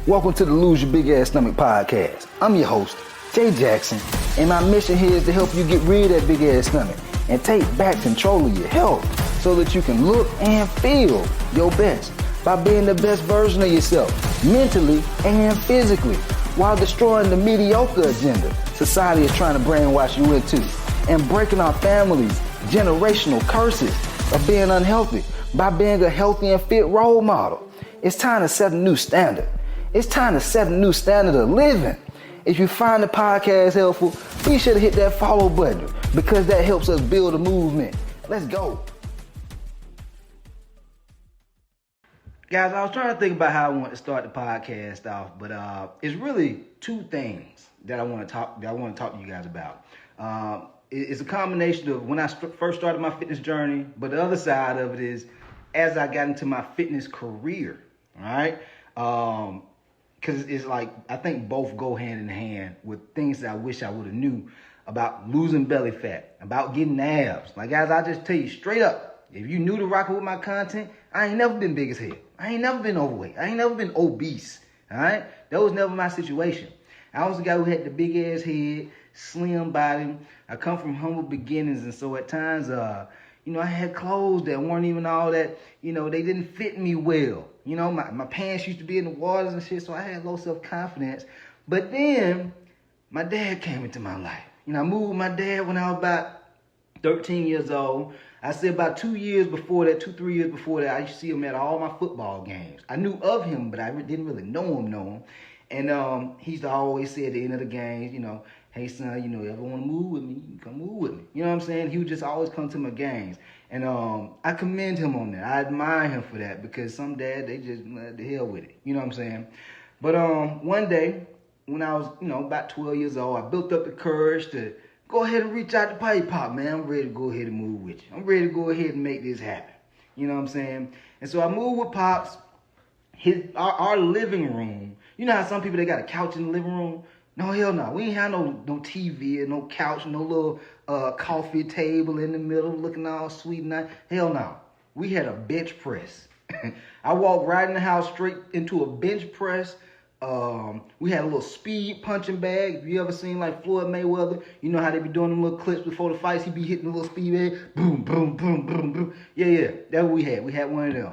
Welcome to the Lose Your Big Ass Stomach podcast. I'm your host, Jay Jackson, and my mission here is to help you get rid of that big ass stomach and take back control of your health so that you can look and feel your best by being the best version of yourself, mentally and physically, while destroying the mediocre agenda society is trying to brainwash you into, and breaking our families' generational curses of being unhealthy by being a healthy and fit role model. It's time to set a new standard. It's time to set a new standard of living. If you find the podcast helpful, be sure to hit that follow button because that helps us build a movement. Let's go. Guys, I was trying to think about how I want to start the podcast off, but it's really two things that I want to talk to you guys about. It's a combination of when I first started my fitness journey, but the other side of it is as I got into my fitness career, all right? Because it's like, I think both go hand in hand with things that I wish I would have knew about losing belly fat, about getting abs. Like, guys, I just tell you straight up, if you new to rocking with my content, I ain't never been big as hell. I ain't never been overweight. I ain't never been obese, all right? That was never my situation. I was the guy who had the big ass head, slim body. I come from humble beginnings, and so at times, I had clothes that weren't even all that, they didn't fit me well. My pants used to be in the waters and shit, so I had low self-confidence. But then my dad came into my life. I moved with my dad when I was about 13 years old. I say about 2 years before that, 2-3 years before that, I used to see him at all my football games. I knew of him, but I didn't really know him. And he used to always say at the end of the games, hey, son, you ever want to move with me? You can come move with me. You know what I'm saying? He would just always come to my games. And I commend him on that. I admire him for that because some dad, they just let the hell with it. You know what I'm saying? But one day, when I was, about 12 years old, I built up the courage to go ahead and reach out to Pop. Man, I'm ready to go ahead and move with you. I'm ready to go ahead and make this happen. You know what I'm saying? And so I moved with Pops. Our living room. You know how some people, they got a couch in the living room? No, hell no. We ain't have no TV and no couch, no little coffee table in the middle looking all sweet and nice. Hell no. We had a bench press. I walked right in the house straight into a bench press. We had a little speed punching bag. If you ever seen like Floyd Mayweather, you know how they be doing them little clips before the fights. He be hitting the little speed bag. Boom, boom, boom, boom, boom. Yeah. That's what we had. We had one of them.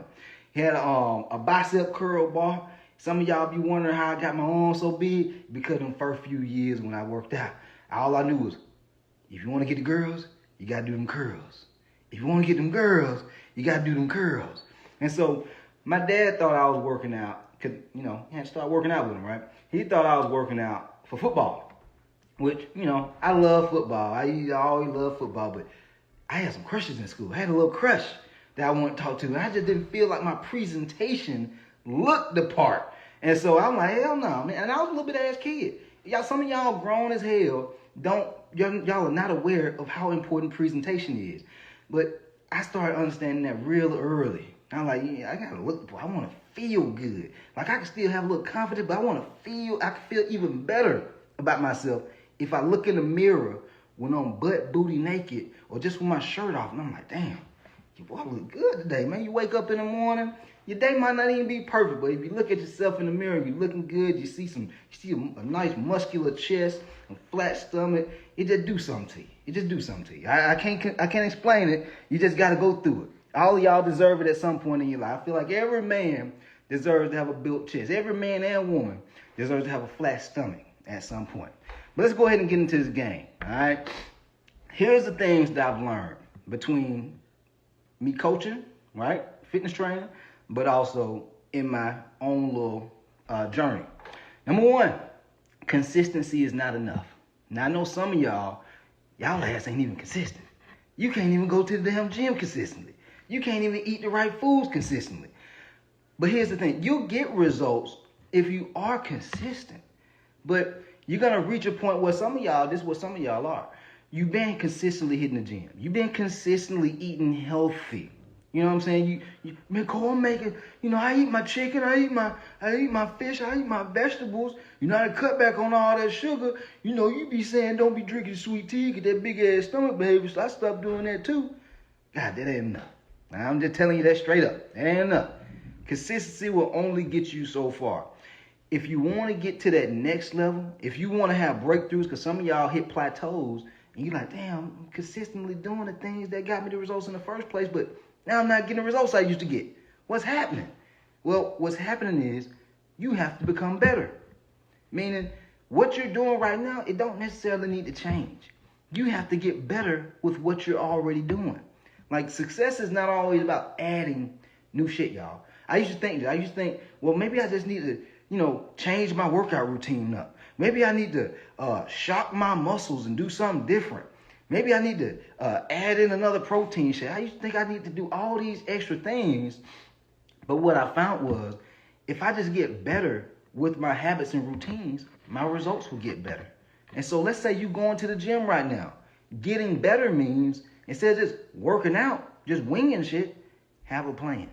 He had a bicep curl bar. Some of y'all be wondering how I got my arms so big because them first few years when I worked out, all I knew was, if you want to get the girls, you got to do them curls. If you want to get them girls, you got to do them curls. And so my dad thought I was working out because, he had to start working out with him, right? He thought I was working out for football, which, I love football. I always loved football, but I had some crushes in school. I had a little crush that I wanted to talk to, and I just didn't feel like my presentation looked the part. And so I'm like, hell no, man. And I was a little bit ass kid. Some of y'all grown as hell y'all are not aware of how important presentation is. But I started understanding that real early. I'm like, I gotta look, I want to feel good. Like I can still have a little confidence, but I can feel even better about myself if I look in the mirror when I'm butt booty naked or just with my shirt off. And I'm like, damn, boy, I look good today, man. You wake up in the morning, your day might not even be perfect, but if you look at yourself in the mirror, you're looking good, you see a nice muscular chest, a flat stomach, it just do something to you. I can't explain it. You just got to go through it. All of y'all deserve it at some point in your life. I feel like every man deserves to have a built chest. Every man and woman deserves to have a flat stomach at some point. But let's go ahead and get into this game, all right? Here's the things that I've learned between me coaching, right, fitness training, but also in my own little journey. Number one, consistency is not enough. Now, I know some of y'all ass ain't even consistent. You can't even go to the damn gym consistently. You can't even eat the right foods consistently. But here's the thing. You'll get results if you are consistent. But you're going to reach a point where this is what some of y'all are. You've been consistently hitting the gym. You've been consistently eating healthy. You know what I'm saying? Man, Cole, I'm making, I eat my chicken, I eat my fish, I eat my vegetables. I cut back on all that sugar. You be saying don't be drinking sweet tea, get that big ass stomach behavior. So I stopped doing that too. God, that ain't enough. I'm just telling you that straight up. That ain't enough. Consistency will only get you so far. if you want to get to that next level, if you want to have breakthroughs, because some of y'all hit plateaus, and you're like, damn, I'm consistently doing the things that got me the results in the first place, but now I'm not getting the results I used to get. What's happening? Well, what's happening is you have to become better. Meaning, what you're doing right now, it don't necessarily need to change. You have to get better with what you're already doing. Like, success is not always about adding new shit, y'all. I used to think, well, maybe I just need to, change my workout routine up. Maybe I need to shock my muscles and do something different. Maybe I need to add in another protein shake. I used to think I need to do all these extra things. But what I found was, if I just get better with my habits and routines, my results will get better. And so let's say you going to the gym right now. Getting better means, instead of just working out, just winging shit, have a plan.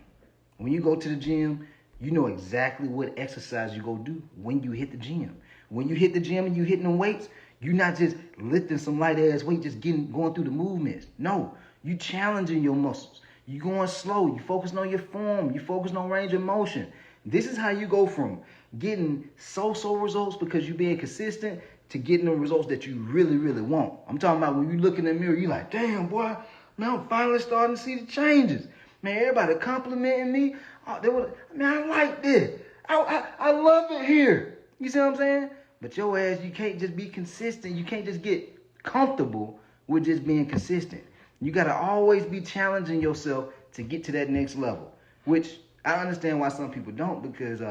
When you go to the gym, you know exactly what exercise you go do when you hit the gym. When you hit the gym and you hitting them weights, you're not just lifting some light ass weight, just going through the movements. No, you challenging your muscles. You going slow. You focusing on your form. You focusing on range of motion. This is how you go from getting so-so results because you're being consistent to getting the results that you really, really want. I'm talking about when you look in the mirror, you're like, damn, boy, man, I'm finally starting to see the changes. Man, everybody complimenting me. Oh, I like this. I love it here. You see what I'm saying? But your ass, you can't just be consistent. You can't just get comfortable with just being consistent. You got to always be challenging yourself to get to that next level, which I understand why some people don't, because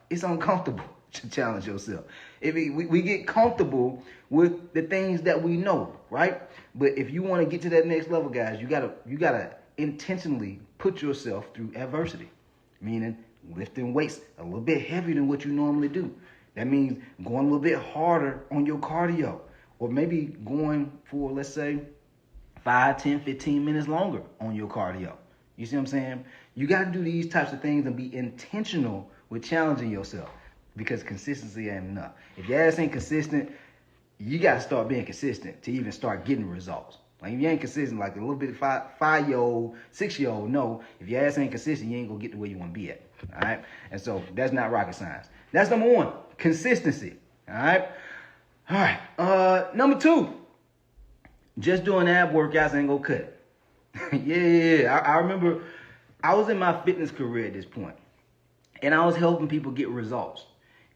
it's uncomfortable to challenge yourself. We get comfortable with the things that we know, right? But if you want to get to that next level, guys, you gotta intentionally put yourself through adversity, meaning lifting weights a little bit heavier than what you normally do. That means going a little bit harder on your cardio, or maybe going for, let's say, 5, 10, 15 minutes longer on your cardio. You see what I'm saying? You got to do these types of things and be intentional with challenging yourself, because consistency ain't enough. If your ass ain't consistent, you got to start being consistent to even start getting results. Like, if you ain't consistent, like a little bit 5-year-old, 6-year-old, no, if your ass ain't consistent, you ain't going to get to where you want to be at. All right? And so that's not rocket science. That's number one, consistency. All right? All right. Number 2, just doing ab workouts ain't going to cut it. Yeah. I remember I was in my fitness career at this point, and I was helping people get results.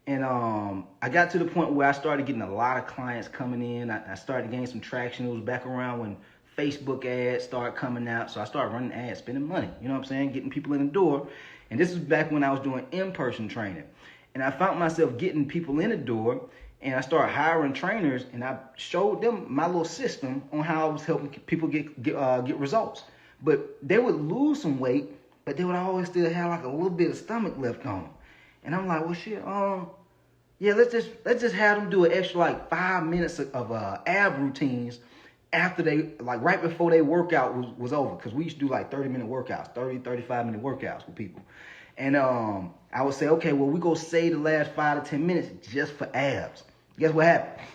And I got to the point where I started getting a lot of clients coming in. I started getting some traction. It was back around when Facebook ads started coming out. So I started running ads, spending money, you know what I'm saying, getting people in the door. And this was back when I was doing in-person training. And I found myself getting people in the door, and I started hiring trainers, and I showed them my little system on how I was helping people get results. But they would lose some weight, but they would always still have like a little bit of stomach left on them. And I'm like, well, shit, yeah, let's just have them do an extra like 5 minutes of ab routines after they, like right before their workout was over. Because we used to do like 30-minute workouts, 35-minute workouts with people. And I would say, okay, well, we go save the last 5 to 10 minutes just for abs. Guess what happened?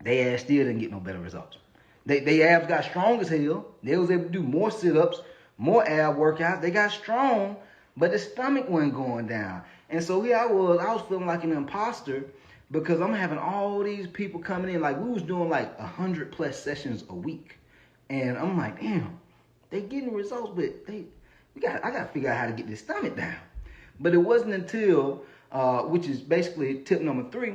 They ass still didn't get no better results. They abs got strong as hell. They was able to do more sit-ups, more ab workouts. They got strong, but the stomach wasn't going down. And so here I was feeling like an imposter, because I'm having all these people coming in. Like, we was doing like 100+ sessions a week. And I'm like, damn, they getting results, but I got to figure out how to get this stomach down. But it wasn't until, which is basically tip number 3,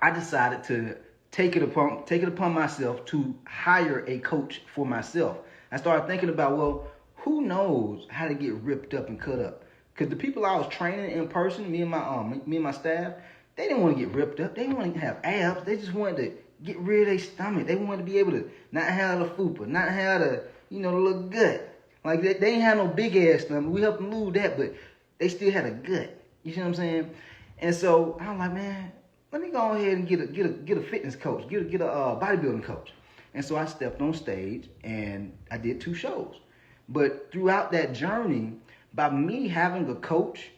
I decided to take it upon myself to hire a coach for myself. I started thinking about, well, who knows how to get ripped up and cut up? Because the people I was training in person, me and my staff, they didn't want to get ripped up. They didn't want to have abs. They just wanted to get rid of their stomach. They wanted to be able to not have the fupa, not have the little gut. Like, they ain't have no big ass stomach. We helped them lose that, but they still had a gut. You see what I'm saying? And so I was like, man, let me go ahead and get a fitness coach, get a bodybuilding coach. And so I stepped on stage and I did 2 shows. But throughout that journey, by me having a coach,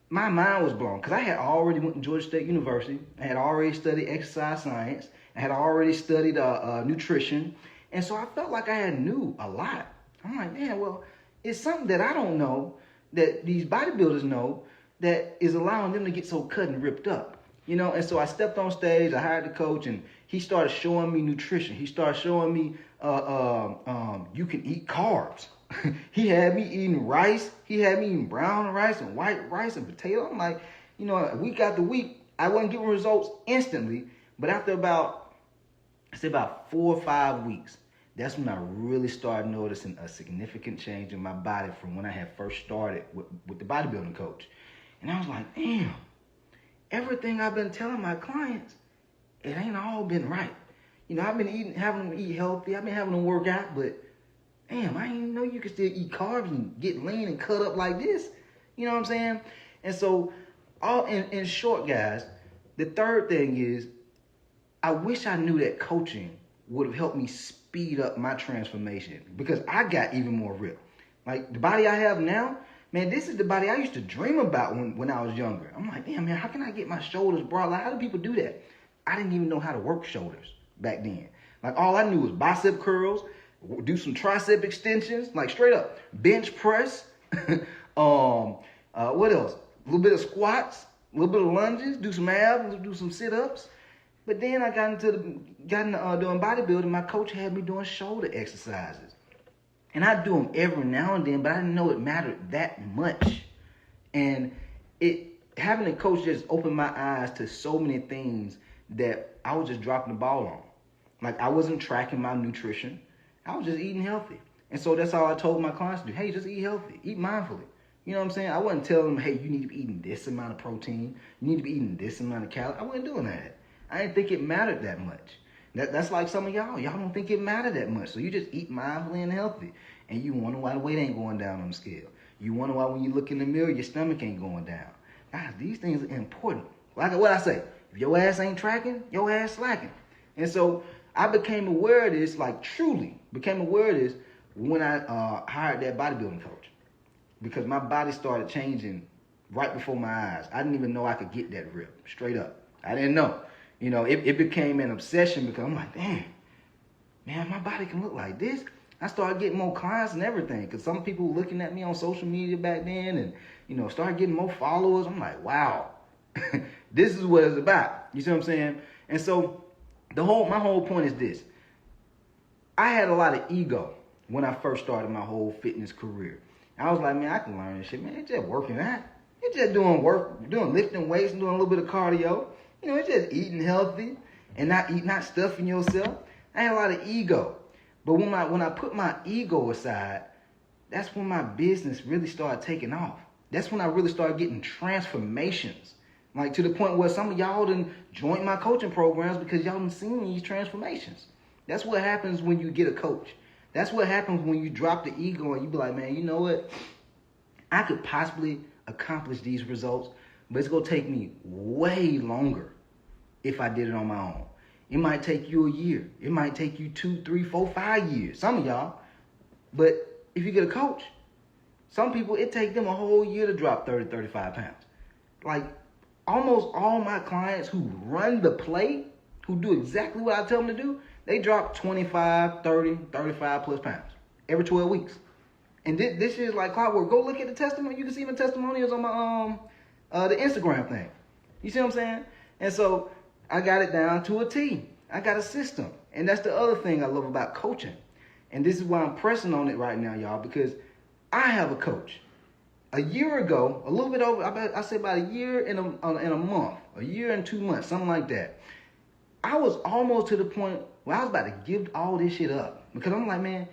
my mind was blown, because I had already went to Georgia State University. I had already studied exercise science. I had already studied nutrition. And so I felt like I had knew a lot. I'm like, man, well, it's something that I don't know that these bodybuilders know. that is allowing them to get so cut and ripped up. And so I stepped on stage, I hired the coach, and he started showing me nutrition. He started showing me you can eat carbs. He had me eating rice. He had me eating brown rice and white rice and potato. I'm like, week after week, I wasn't getting results instantly, but after about 4 or 5 weeks, that's when I really started noticing a significant change in my body from when I had first started with the bodybuilding coach. And I was like, damn, everything I've been telling my clients, it ain't all been right. I've been having them eat healthy. I've been having them work out, but damn, I didn't know you could still eat carbs and get lean and cut up like this. You know what I'm saying? And so, all in short, guys, the third thing is, I wish I knew that coaching would have helped me speed up my transformation, because I got even more ripped. Like the body I have now, man, this is the body I used to dream about when I was younger. I'm like, damn, man, how can I get my shoulders broad? Like, how do people do that? I didn't even know how to work shoulders back then. Like, all I knew was bicep curls, do some tricep extensions, like straight up bench press. What else? A little bit of squats, a little bit of lunges, do some abs, do some sit-ups. But then I got into doing bodybuilding. My coach had me doing shoulder exercises, and I do them every now and then, but I didn't know it mattered that much. And having a coach just opened my eyes to so many things that I was just dropping the ball on. Like, I wasn't tracking my nutrition. I was just eating healthy. And so that's all I told my clients to do. Hey, just eat healthy. Eat mindfully. You know what I'm saying? I wasn't telling them, hey, you need to be eating this amount of protein. You need to be eating this amount of calories. I wasn't doing that. I didn't think it mattered that much. That's like some of y'all. Y'all don't think it mattered that much. So you just eat mindfully and healthy. And you wonder why the weight ain't going down on the scale. You wonder why when you look in the mirror, your stomach ain't going down. Guys, these things are important. Like what I say, if your ass ain't tracking, your ass slacking. And so I became aware of this, like truly became aware of this when I hired that bodybuilding coach. Because my body started changing right before my eyes. I didn't even know I could get that rip, straight up. I didn't know. It became an obsession because I'm like, damn, man, my body can look like this. I started getting more clients and everything because some people were looking at me on social media back then and, started getting more followers. I'm like, wow, this is what it's about. You see what I'm saying? And so my whole point is this. I had a lot of ego when I first started my whole fitness career. I was like, man, I can learn this shit, man. It's just working out. It's just doing lifting weights and doing a little bit of cardio. It's just eating healthy and not stuffing yourself. I had a lot of ego. But when I put my ego aside, that's when my business really started taking off. That's when I really started getting transformations. Like to the point where some of y'all done joined my coaching programs because y'all done seen these transformations. That's what happens when you get a coach. That's what happens when you drop the ego and you be like, man, you know what? I could possibly accomplish these results, but it's going to take me way longer if I did it on my own. It might take you a year. It might take you 2, 3, 4, 5 years. Some of y'all. But if you get a coach, some people, it takes them a whole year to drop 30, 35 pounds. Like almost all my clients who run the play, who do exactly what I tell them to do, they drop 25, 30, 35 plus pounds every 12 weeks. And this is like clockwork. Go look at the testimony. You can see my testimonials on my the Instagram thing. You see what I'm saying? And so I got it down to a T. I got a system. And that's the other thing I love about coaching. And this is why I'm pressing on it right now, y'all, because I have a coach. A year ago, a little bit over, I say about a year and a month, a year and 2 months, something like that. I was almost to the point where I was about to give all this shit up. Because I'm like, man,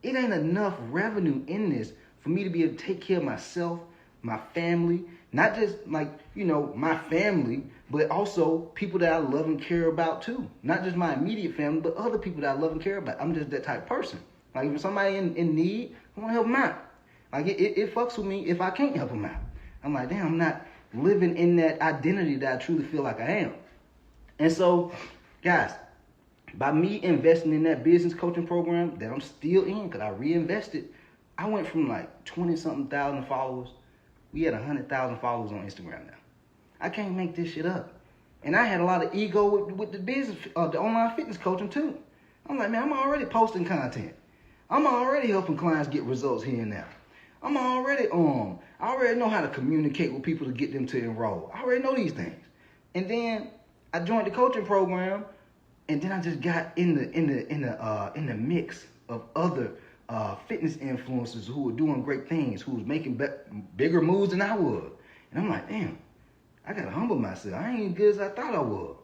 it ain't enough revenue in this for me to be able to take care of myself, my family, not just like, my family, but also people that I love and care about too. Not just my immediate family, but other people that I love and care about. I'm just that type of person. Like if somebody in need, I want to help them out. Like it fucks with me if I can't help them out. I'm like, damn, I'm not living in that identity that I truly feel like I am. And so, guys, by me investing in that business coaching program that I'm still in, because I reinvested, I went from like 20-something thousand followers. We had 100,000 followers on Instagram now. I can't make this shit up. And I had a lot of ego with the business, the online fitness coaching too. I'm like, man, I'm already posting content. I'm already helping clients get results here and now. I already know how to communicate with people to get them to enroll. I already know these things. And then I joined the coaching program, and then I just got in the mix of other fitness influencers who were doing great things, who was making bigger moves than I was. And I'm like, damn, I gotta humble myself. I ain't as good as I thought I was.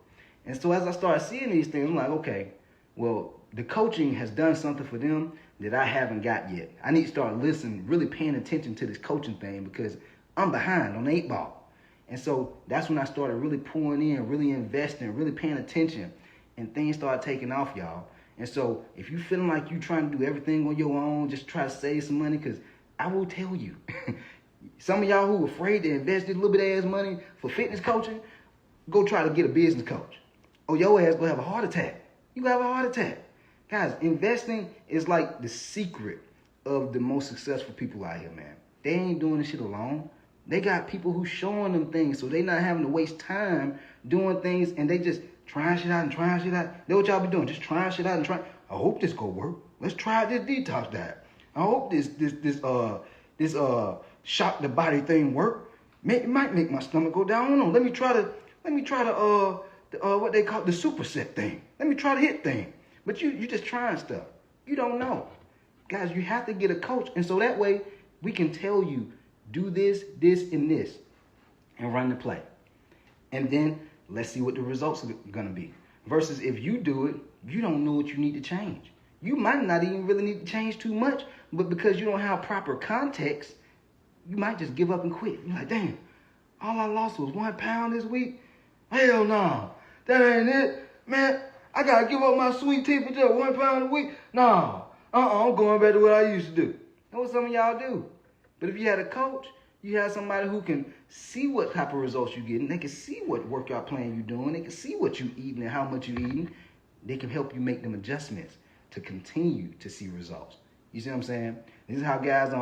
And so as I started seeing these things, I'm like, okay, well, the coaching has done something for them that I haven't got yet. I need to start listening, really paying attention to this coaching thing because I'm behind on the 8 ball. And so that's when I started really pouring in, really investing, really paying attention, and things started taking off, y'all. And so if you feeling like you trying to do everything on your own, just try to save some money, because I will tell you, some of y'all who are afraid to invest this little bit of ass money for fitness coaching, go try to get a business coach. Or your ass gonna have a heart attack. You gonna have a heart attack. Guys, investing is like the secret of the most successful people out here, man. They ain't doing this shit alone. They got people who showing them things, so they not having to waste time doing things, and they just trying shit out and trying shit out. That's what y'all be doing, just trying shit out and trying. I hope this gonna work. Let's try this detox diet. I hope this shock the body thing work. It might make my stomach go down. I don't know. Let me try the what they call the superset thing. Let me try the HIIT thing. But you just trying stuff. You don't know. Guys, you have to get a coach. And so that way we can tell you, do this, this, and this, and run the play. And then let's see what the results are gonna be. Versus if you do it, you don't know what you need to change. You might not even really need to change too much, but because you don't have proper context, you might just give up and quit. You're like, damn, all I lost was 1 pound this week? Hell no, that ain't it. Man, I gotta give up my sweet tea for just 1 pound a week? No, I'm going back to what I used to do. That's what some of y'all do. But if you had a coach, you have somebody who can see what type of results you're getting. They can see what workout plan you're doing. They can see what you're eating and how much you're eating. They can help you make them adjustments to continue to see results. You see what I'm saying? This is how guys,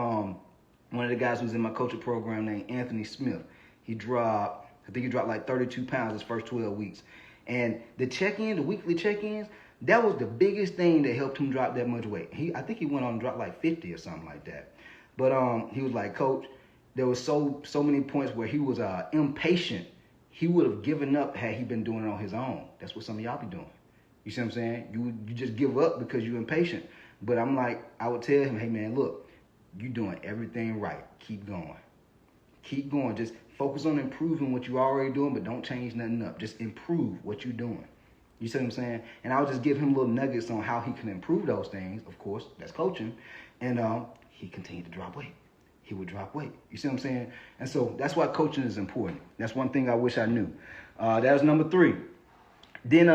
one of the guys who's in my coaching program named Anthony Smith, I think he dropped like 32 pounds his first 12 weeks. And the check-in, the weekly check-ins, that was the biggest thing that helped him drop that much weight. I think he went on and dropped like 50 or something like that. But he was like, Coach, there was so many points where he was impatient. He would have given up had he been doing it on his own. That's what some of y'all be doing. You see what I'm saying? You just give up because you're impatient. But I'm like, I would tell him, hey man, look, you're doing everything right. Keep going. Keep going. Just focus on improving what you're already doing, but don't change nothing up. Just improve what you're doing. You see what I'm saying? And I would just give him little nuggets on how he can improve those things. Of course, that's coaching. And he continued to drop weight. He would drop weight. You see what I'm saying? And so that's why coaching is important. That's one thing I wish I knew. That was number 3. Then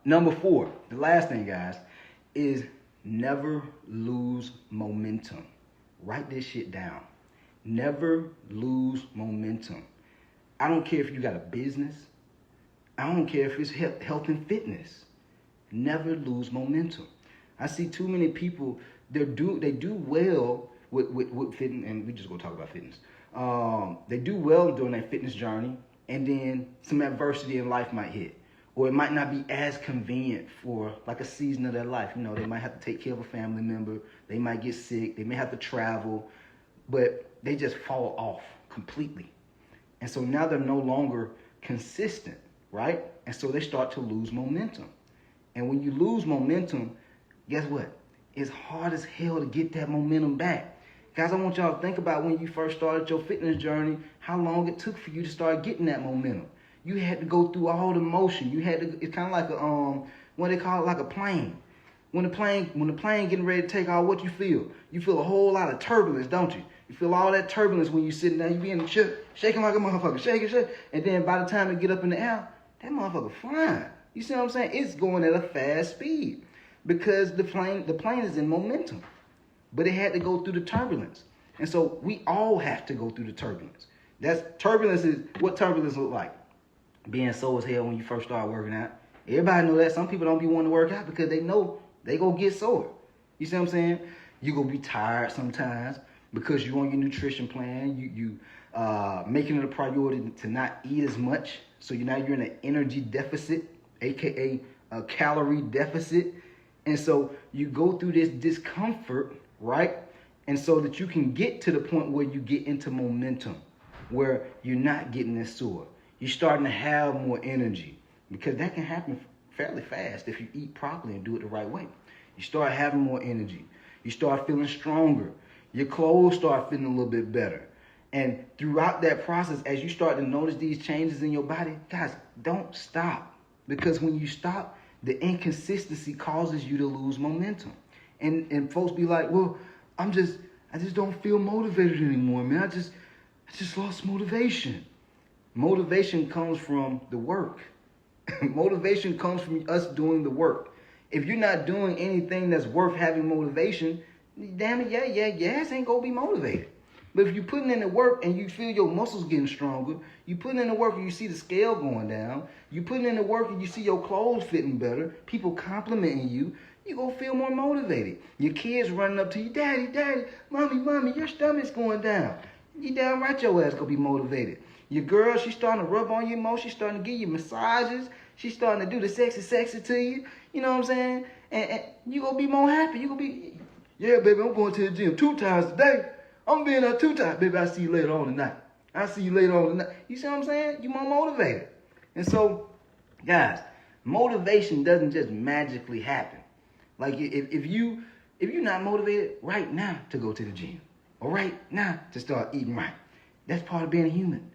number 4, the last thing, guys, is never lose momentum. Write this shit down. Never lose momentum. I don't care if you got a business. I don't care if it's health and fitness. Never lose momentum. I see too many people, they do well with fitness, and we just gonna talk about fitness. They do well during their fitness journey, and then some adversity in life might hit. Or it might not be as convenient for like a season of their life. You know, they might have to take care of a family member. They might get sick. They may have to travel. But they just fall off completely. And so now they're no longer consistent, right? And so they start to lose momentum. And when you lose momentum, guess what? It's hard as hell to get that momentum back. Guys, I want y'all to think about when you first started your fitness journey, how long it took for you to start getting that momentum. You had to go through all the motion. It's kind of like what they call it, like a plane. When the plane getting ready to take off, what you feel? You feel a whole lot of turbulence, don't you? You feel all that turbulence when you're sitting down. You be in the chair, shaking like a motherfucker, shaking. And then by the time it get up in the air, that motherfucker flying. You see what I'm saying? It's going at a fast speed because the plane is in momentum. But it had to go through the turbulence. And so we all have to go through the turbulence. Turbulence is what turbulence look like. Being sore as hell when you first start working out. Everybody know that. Some people don't be wanting to work out because they know they gonna get sore. You see what I'm saying? You gonna be tired sometimes because you on your nutrition plan. You making it a priority to not eat as much. So you're in an energy deficit, aka a calorie deficit. And so you go through this discomfort, right? And so that you can get to the point where you get into momentum, where you're not getting this sore. You're starting to have more energy, because that can happen fairly fast if you eat properly and do it the right way. You start having more energy. You start feeling stronger. Your clothes start feeling a little bit better. And throughout that process, as you start to notice these changes in your body, guys, don't stop. Because when you stop, the inconsistency causes you to lose momentum. And folks be like, well, I just don't feel motivated anymore, man. I just lost motivation. Motivation comes from the work. Motivation comes from us doing the work. If you're not doing anything that's worth having motivation, damn it, your ass ain't gonna be motivated. But if you're putting in the work and you feel your muscles getting stronger, you putting in the work and you see the scale going down, you putting in the work and you see your clothes fitting better, people complimenting you, you're going to feel more motivated. Your kids running up to you, daddy, mommy, your stomach's going down. You damn right your ass going to be motivated. Your girl, she's starting to rub on your emotions, she's starting to give you massages, she's starting to do the sexy to you, you know what I'm saying? And you're going to be more happy. You're going to be, yeah, baby, I'm going to the gym 2 times a day. I'm being out 2 times. Baby, I'll see you later on tonight. You see what I'm saying? You're more motivated. And so, guys, motivation doesn't just magically happen. Like if you're not motivated right now to go to the gym, or right now to start eating right, that's part of being a human.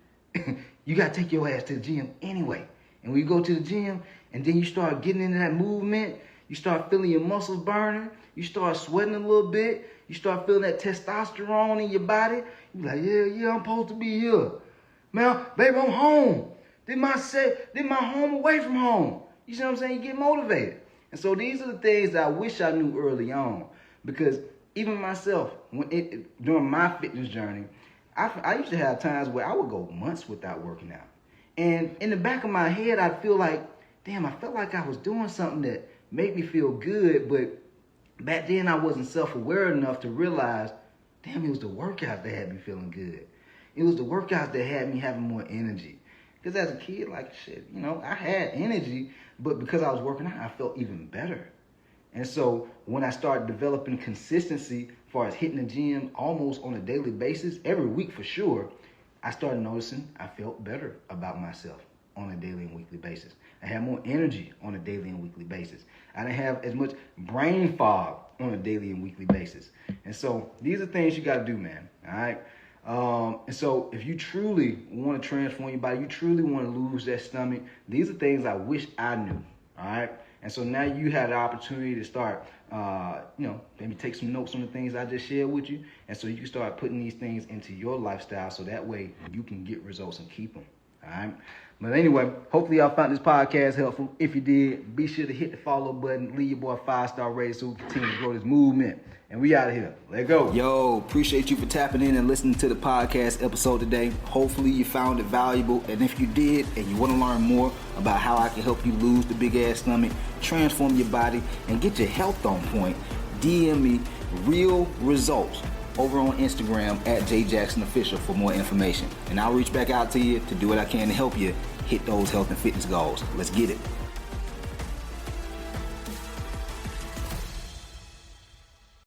You got to take your ass to the gym anyway. And when you go to the gym and then you start getting into that movement, you start feeling your muscles burning, you start sweating a little bit, you start feeling that testosterone in your body. You're like, yeah, I'm supposed to be here. Man, baby, I'm home. Did my home away from home. You see what I'm saying? You get motivated. And so these are the things that I wish I knew early on. Because even myself, during my fitness journey, I used to have times where I would go months without working out. And in the back of my head, I'd feel like, damn, I felt like I was doing something that made me feel good, but back then I wasn't self-aware enough to realize, damn, it was the workouts that had me feeling good. It was the workouts that had me having more energy. Because as a kid, like, shit, I had energy, but because I was working out, I felt even better. And so when I started developing consistency as far as hitting the gym almost on a daily basis, every week for sure, I started noticing I felt better about myself on a daily and weekly basis. I had more energy on a daily and weekly basis. I didn't have as much brain fog on a daily and weekly basis. And so these are things you got to do, man. All right. And so if you truly want to transform your body, you truly want to lose that stomach, these are things I wish I knew. All right. And so now you have the opportunity to start, maybe take some notes on the things I just shared with you. And so you can start putting these things into your lifestyle so that way you can get results and keep them. All right. But anyway, hopefully y'all found this podcast helpful. If you did, be sure to hit the follow button, leave your boy a 5-star rating so we can continue to grow this movement. And we out of here. Let go. Yo, appreciate you for tapping in and listening to the podcast episode today. Hopefully you found it valuable. And if you did and you want to learn more about how I can help you lose the big ass stomach, transform your body, and get your health on point, DM me real results over on Instagram at JJacksonOfficial for more information. And I'll reach back out to you to do what I can to help you hit those health and fitness goals. Let's get it.